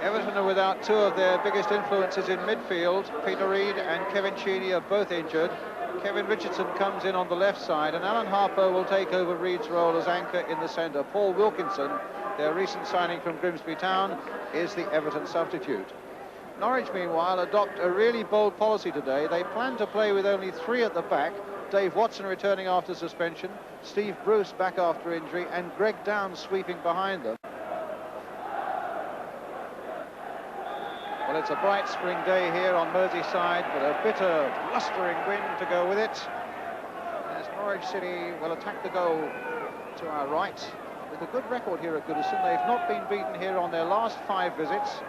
Everton are without two of their biggest influences in midfield. Peter Reid and Kevin Cheney are both injured. Kevin Richardson comes in on the left side, and Alan Harper will take over Reid's role as anchor in the centre. Paul Wilkinson, their recent signing from Grimsby Town, is the Everton substitute. Norwich, meanwhile, adopt a really bold policy today. They plan to play with only three at the back. Dave Watson returning after suspension, Steve Bruce back after injury, and Greg Downs sweeping behind them. Well, it's a bright spring day here on Merseyside, but a bitter, blustering wind to go with it. As Norwich City will attack the goal to our right, with a good record here at Goodison. They've not been beaten here on their last 5 visits.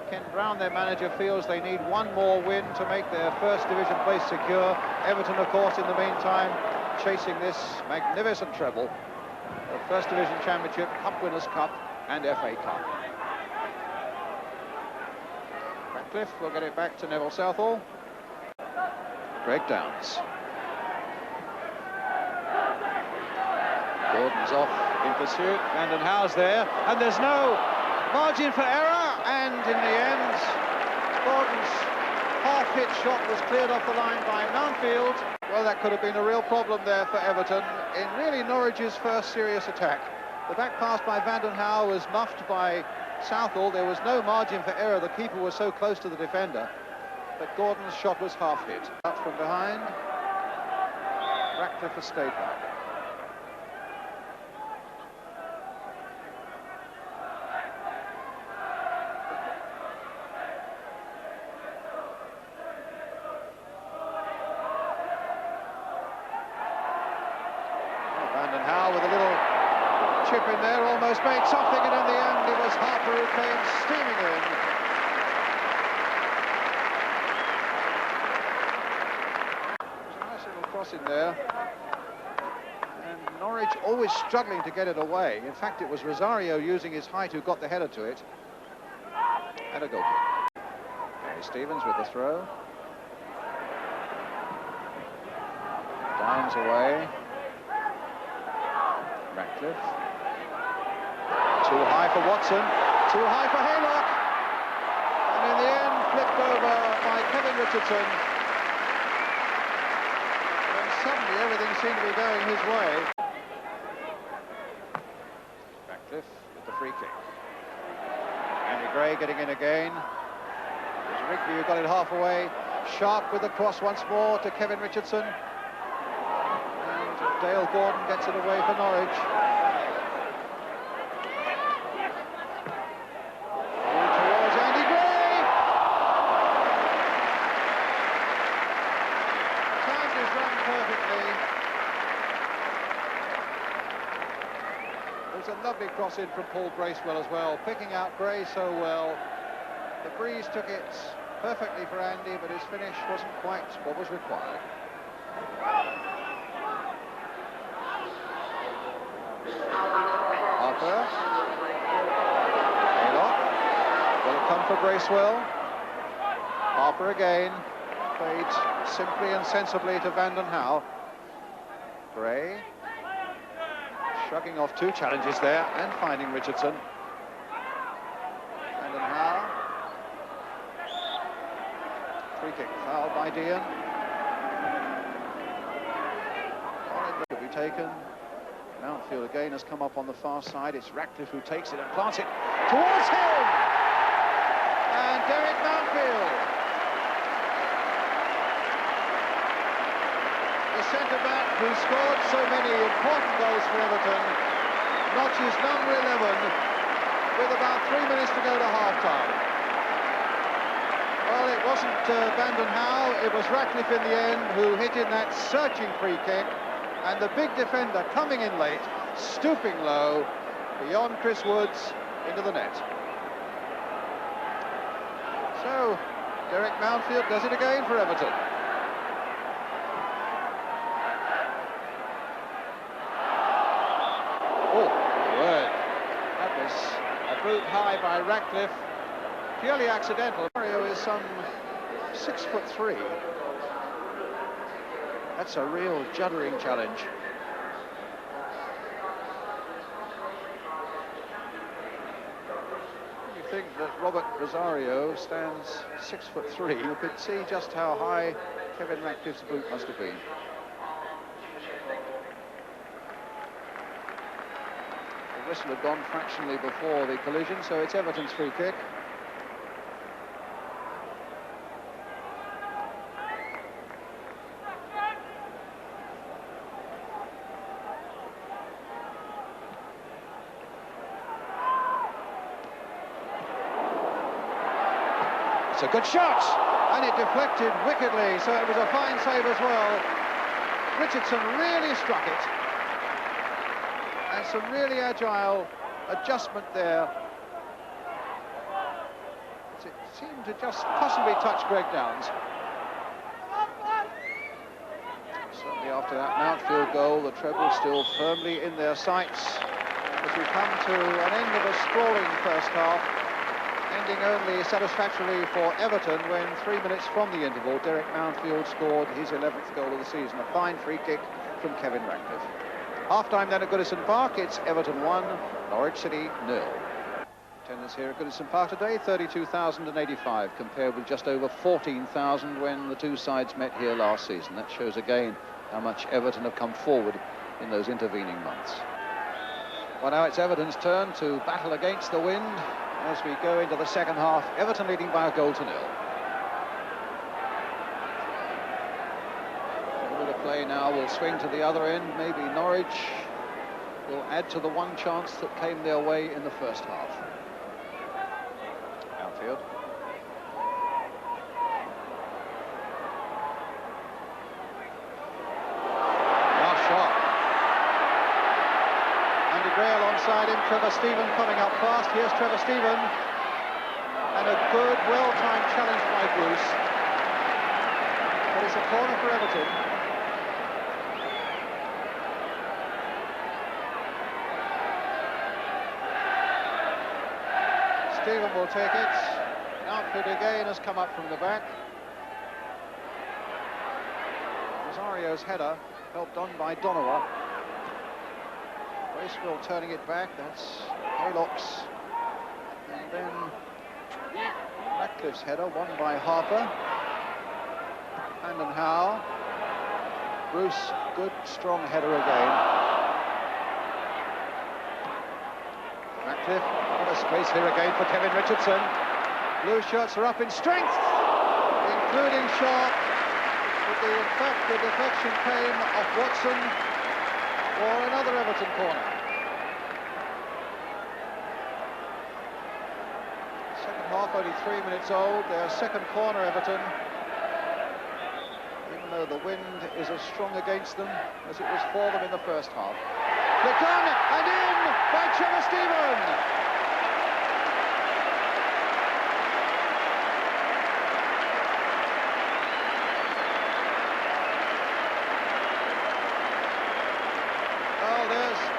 Ken Brown, their manager, feels they need one more win to make their first division place secure. Everton, of course, in the meantime, chasing this magnificent treble. The First Division Championship, Cup Winners' Cup and FA Cup. Ratcliffe will get it back to Neville Southall. Greg Downs. Gordon's off in pursuit. Vanden Hau's there, and there's no margin for error. And in the end, Gordon's half-hit shot was cleared off the line by Mountfield. Well, that could have been a real problem there for Everton in really Norwich's first serious attack. The back pass by Vanden Hau was muffed by Southall. There was no margin for error. The keeper was so close to the defender. But Gordon's shot was half-hit. Out from behind. Ratcliffe has stayed back. Vanden Hau with a little chip in there, almost made something, and in the end it was Harper who came steaming in. There's a nice little cross in there, and Norwich always struggling to get it away. In fact, it was Rosario using his height who got the header to it. And a goal kick. Gary Stevens with the throw. Downs away. Ratcliffe. Too high for Watson, too high for Haylock, and in the end flipped over by Kevin Richardson. And suddenly everything seemed to be going his way. Ratcliffe with the free kick. Andy Gray getting in again. There's Rigby who got it half away. Sharp with the cross once more to Kevin Richardson. Dale Gordon gets it away for Norwich. Towards Andy Gray. Timed his run perfectly. There's a lovely cross in from Paul Bracewell as well, picking out Gray so well. The breeze took it perfectly for Andy, but his finish wasn't quite what was required. Harper. Haylock. Will it come for Bracewell? Harper again. Played simply and sensibly to Vanden Hau. Gray. Shrugging off 2 challenges there and finding Richardson. Vanden Hau. Free kick fouled by Dean. It could be taken. Mountfield again has come up on the far side. It's Ratcliffe who takes it and plants it towards him. And Derek Mountfield, the centre-back who scored so many important goals for Everton, notches number 11 with about 3 minutes to go to half-time. Well, it wasn't Vanden Hau, it was Ratcliffe in the end who hit in that searching free kick. And the big defender coming in late, stooping low, beyond Chris Woods, into the net. So, Derek Mountfield does it again for Everton. Oh, word. That was a boot high by Ratcliffe. Purely accidental. Mario is some 6'3". That's a real juddering challenge. think that Robert Rosario stands 6'3", you could see just how high Kevin Ratcliffe's boot must have been. The whistle had gone fractionally before the collision, so it's Everton's free kick. It's a good shot, and it deflected wickedly, so it was a fine save as well. Richardson really struck it, and some really agile adjustment there. It seemed to just possibly touch Greg Downs. Certainly after that Mountfield goal, the treble still firmly in their sights as we come to an end of a sprawling first half, ending only satisfactorily for Everton when 3 minutes from the interval, Derek Mountfield scored his 11th goal of the season, a fine free kick from Kevin Ratcliffe. Half-time then at Goodison Park, it's Everton 1, Norwich City 0. Attendance here at Goodison Park today, 32,085, compared with just over 14,000 when the two sides met here last season. That shows again how much Everton have come forward in those intervening months. Well, now it's Everton's turn to battle against the wind as we go into the second half. Everton leading by a goal to 0. The play now will swing to the other end. Maybe Norwich will add to the one chance that came their way in the first half. Mountfield. Last shot. Andy Gray alongside him. Trevor Steven coming up fast. Here's Trevor Steven. And a good, well-timed challenge by Bruce. But it's a corner for Everton. Steven will take it. Mountfield again has come up from the back. Rosario's header helped on by Donowa. Bracewell turning it back. That's Haylock's. And then Ratcliffe's header won by Harper. And Howe. Bruce, good strong header again. Ratcliffe. A space here again for Kevin Richardson. Blue shirts are up in strength, including Sharp. But in fact, the deflection came off Watson for another Everton corner. Second half, only 3 minutes old. Their second corner, Everton. Even though the wind is as strong against them as it was for them in the first half. Flicked on and in by Trevor Steven.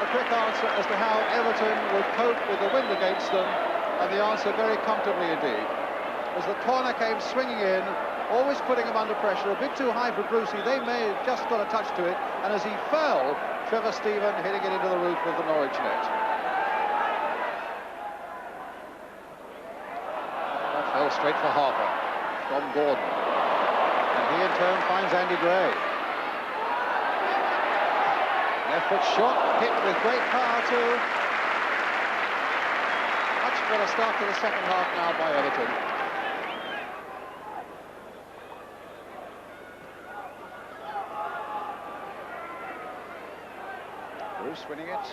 A quick answer as to how Everton would cope with the wind against them, and the answer very comfortably indeed. As the corner came swinging in, always putting them under pressure, a bit too high for Brucey, they may have just got a touch to it, and as he fell, Trevor Steven hitting it into the roof of the Norwich net. That fell straight for Harper from Gordon, and he in turn finds Andy Gray. Left foot shot, hit with great power too. Much better start to the second half now by Everton. Bruce winning it.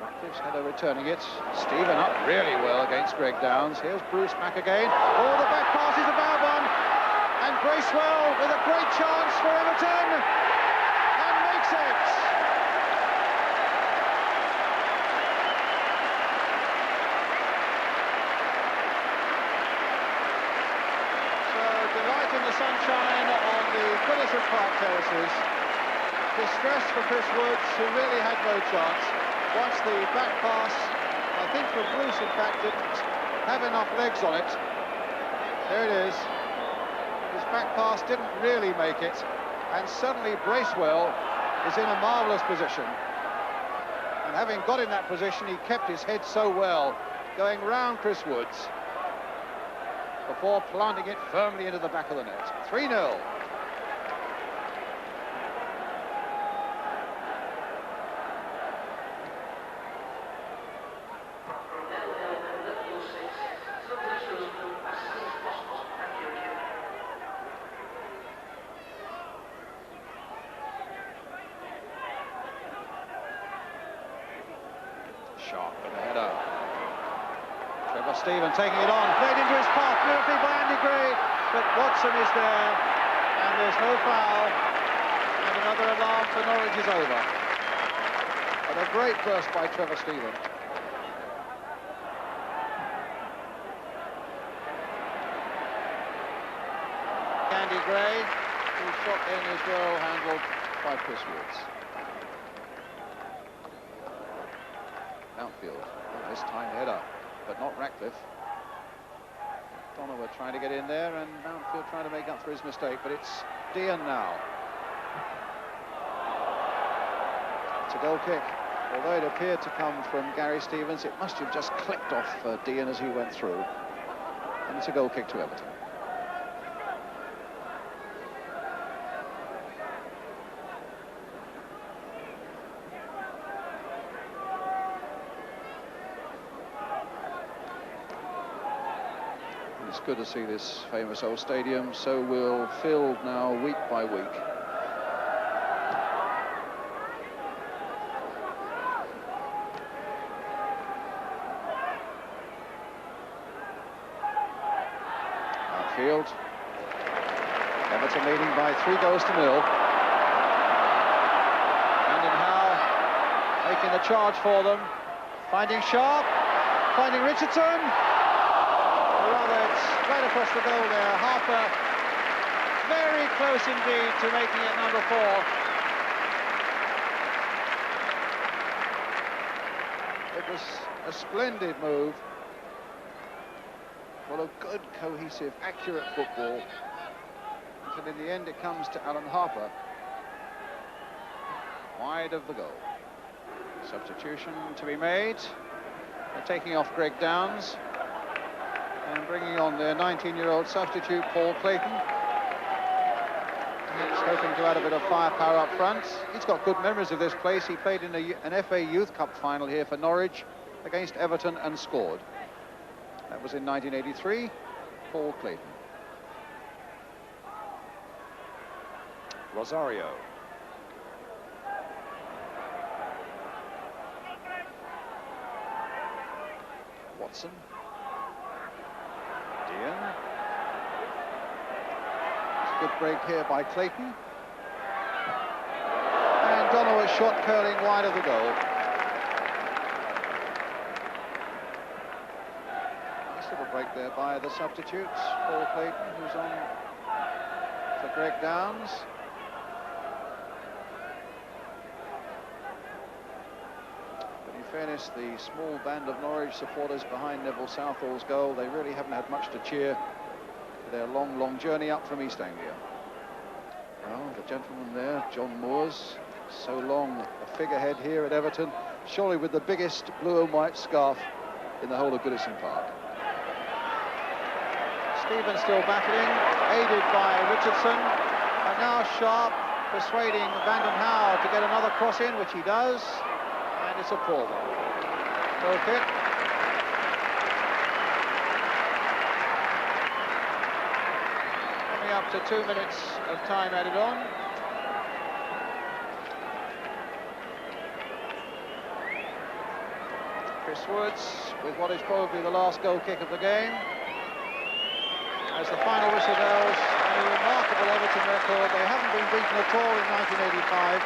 Ratcliffe's header returning it. Steven up really well against Greg Downs. Here's Bruce back again. Oh, the back pass is a bad one. And Bracewell with a great chance for Everton. And makes it. In the sunshine on the Goodison Park terraces. Distress for Chris Woods, who really had no chance. Once the back pass, I think for Bruce in fact didn't have enough legs on it. There it is. His back pass didn't really make it, and suddenly Bracewell is in a marvellous position. And having got in that position, he kept his head so well, going round Chris Woods. before planting it firmly into the back of the net. 3-0. Sharp with the header. Trevor Stephen taking it on, played into his path beautifully by Andy Gray, but Watson is there, and there's no foul, and another alarm for Norwich is over. But a great burst by Trevor Stephen. Andy Gray, whose shot in is well handled by Chris Woods. Mountfield, this time header, but not Ratcliffe. Donovan trying to get in there, and Mountfield trying to make up for his mistake, but it's Dean now. It's a goal kick. Although it appeared to come from Gary Stevens, it must have just clipped off Dean as he went through. And it's a goal kick to Everton. It's good to see this famous old stadium so well filled now week by week. Mountfield. Everton leading by 3 goals to 0. Brandon Howe making the charge for them. Finding Sharp, finding Richardson. Rather, it's right across the goal there. Harper very close indeed to making it number 4. It was a splendid move. Full of good, cohesive, accurate football. Until in the end it comes to Alan Harper. Wide of the goal. Substitution to be made. They're taking off Greg Downs. And bringing on their 19-year-old substitute, Paul Clayton. Perhaps hoping to add a bit of firepower up front. He's got good memories of this place. He played in an FA Youth Cup final here for Norwich against Everton and scored. That was in 1983. Paul Clayton. Rosario. Watson. Good break here by Clayton. And Donovan's shot curling wide of the goal. Nice little break there by the substitutes. Paul Clayton, who's on for Greg Downs. But in fairness, the small band of Norwich supporters behind Neville Southall's goal, they really haven't had much to cheer their long journey up from East Anglia. Well, the gentleman there, John Moores, so long a figurehead here at Everton, surely with the biggest blue and white scarf in the whole of Goodison Park. Stevens still battling, aided by Richardson, and now Sharp persuading Brandon Howe to get another cross in, which he does, and it's a poor one. Goal kick. Up to 2 minutes of time added on. Chris Woods with what is probably the last goal kick of the game. As the final whistle goes, a remarkable Everton record. They haven't been beaten at all in 1985.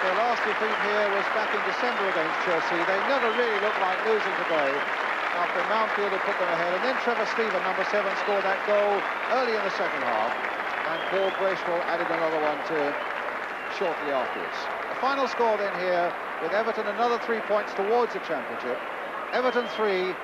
Their last defeat here was back in December against Chelsea. They never really looked like losing today. After Mountfield had put them ahead, and then Trevor Stephen, number 7, scored that goal early in the second half, and Paul Bracewell added another one shortly afterwards. The final score then here, with Everton another 3 points towards the championship. Everton 3,